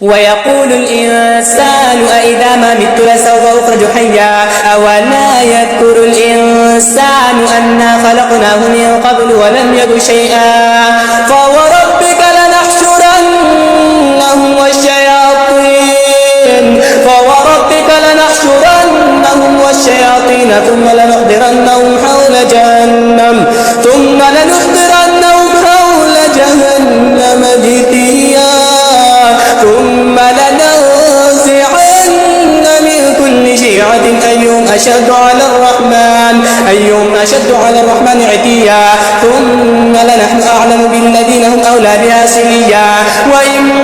ويقول الإنسان أإذا ما مت لسوف أخرج حيا أولا يذكر الإنسان أنا خلقناه من قبل ولم يك شيئا فوربك لنحشرنهم والشياطين ثم لنحضرنهم حول جهنم جثيا ثم لننزعن من كل شيعة أيهم أشد على الرحمن عتيا ثم لنحن أعلم بالذين هم أولى بها سليا وإن